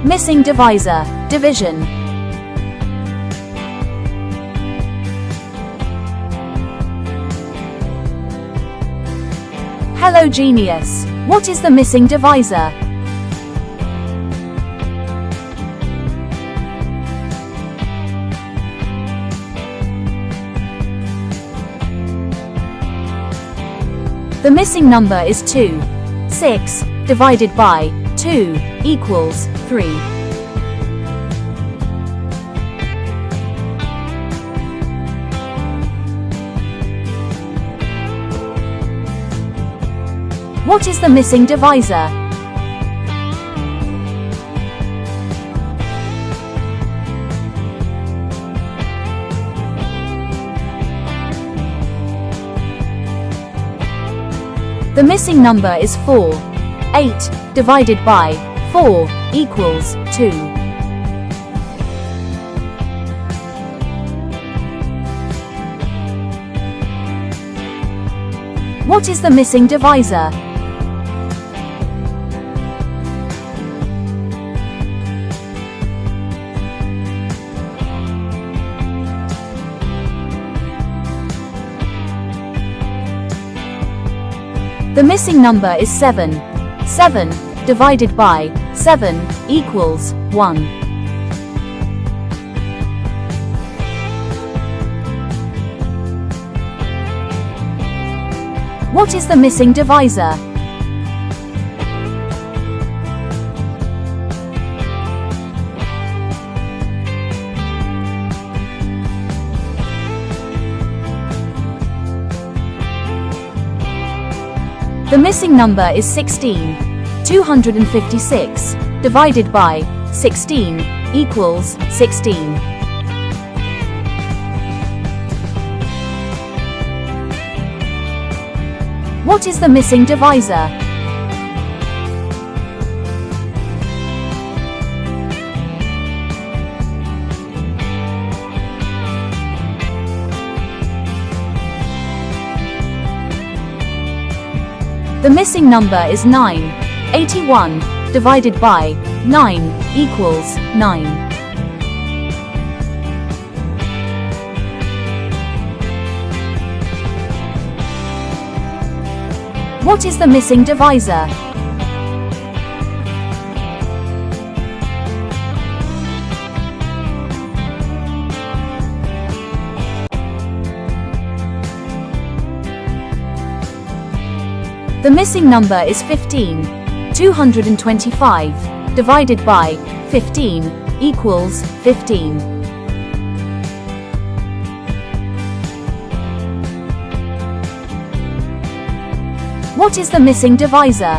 Missing divisor, division. Hello genius. What is the missing divisor? The missing number is 2. 6 divided by 2 equals 3. What is the missing divisor? The missing number is 4. 8 divided by 4 equals 2. What is the missing divisor? The missing number is 7. 7 divided by 7 equals 1. What is the missing divisor? The missing number is 16. 256 divided by 16 equals 16. What is the missing divisor? The missing number is 9. 81 divided by 9 equals 9. What is the missing divisor? The missing number is 15. 225 divided by 15 equals 15. What is the missing divisor?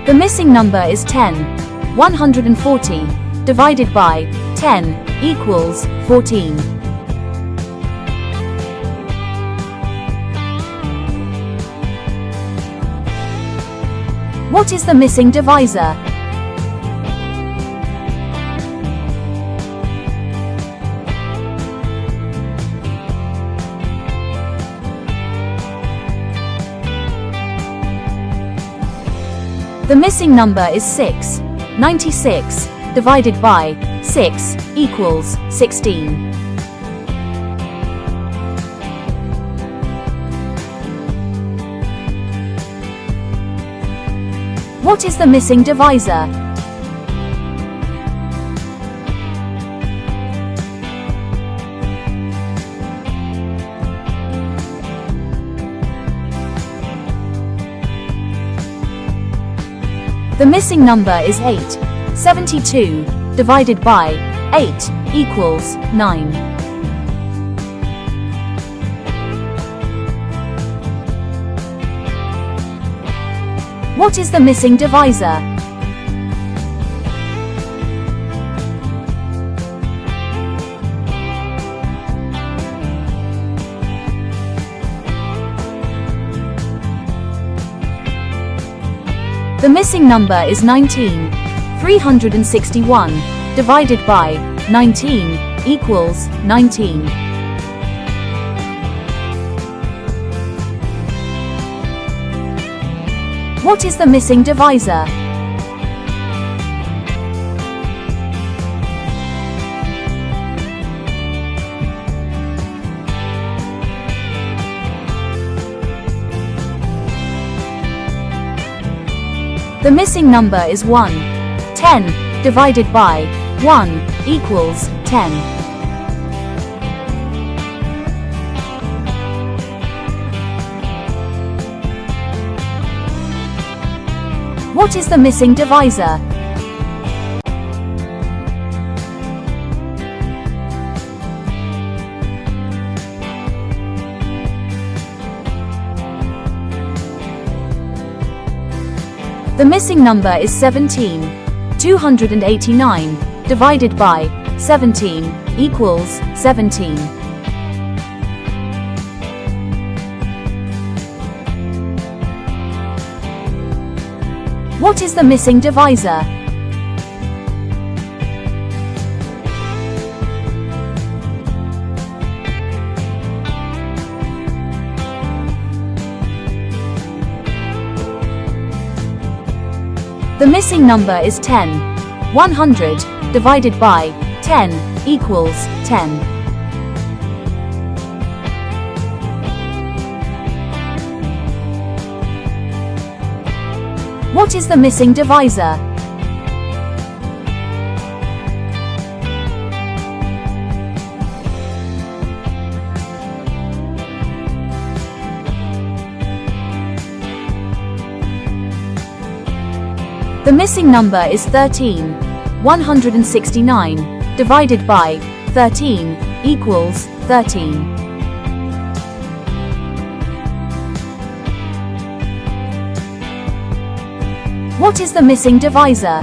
The missing number is 10. 140 divided by 10 equals 14. What is the missing divisor? The missing number is 6. 96 divided by 6 equals 16. What is the missing divisor? The missing number is 8. 72 divided by 8 equals 9. What is the missing divisor? The missing number is 19. 361 divided by 19 equals 19. What is the missing divisor? The missing number is 1. 10 divided by 1 equals 10. What is the missing divisor? The missing number is 17. 289 divided by 17 equals 17. What is the missing divisor? The missing number is 10. 100 divided by 10 equals 10. What is the missing divisor? The missing number is 13. 169 divided by 13 equals 13. What is the missing divisor?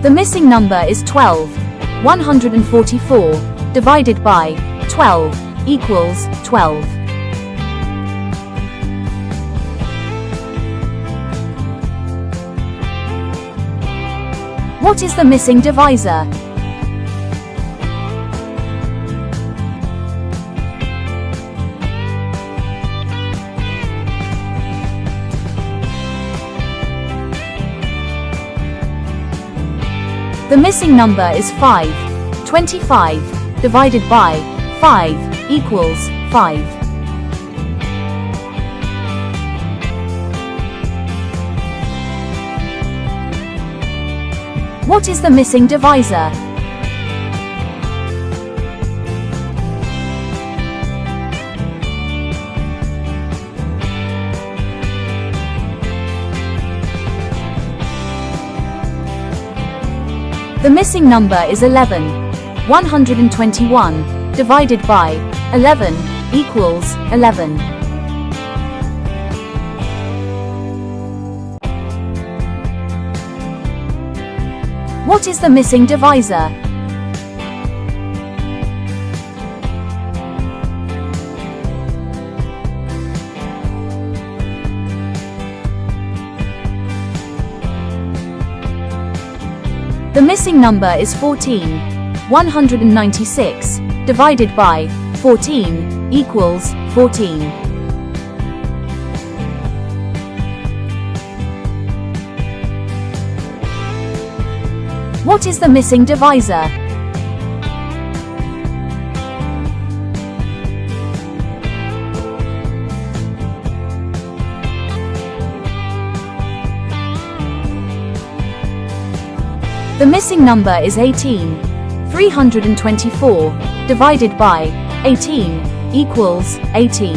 The missing number is 12. 144 divided by 12 equals 12. What is the missing divisor? The missing number is 5. 25 divided by 5 equals 5. What is the missing divisor? The missing number is 11. 121 divided by 11 equals 11. What is the missing divisor? The missing number is 14. 196 divided by 14 equals 14. What is the missing divisor? The missing number is 18. 324 divided by 18 equals 18.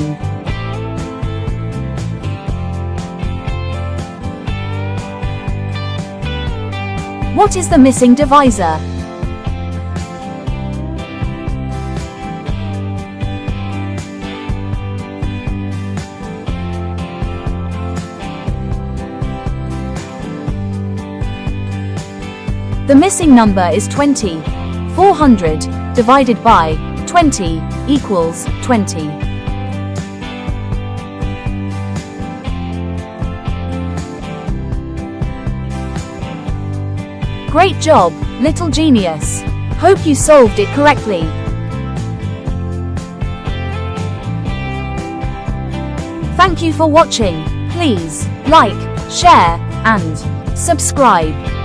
What is the missing divisor? The missing number is 20. 400 divided by 20 equals 20. Great job, little genius. Hope you solved it correctly. Thank you for watching. Please like, share, and subscribe.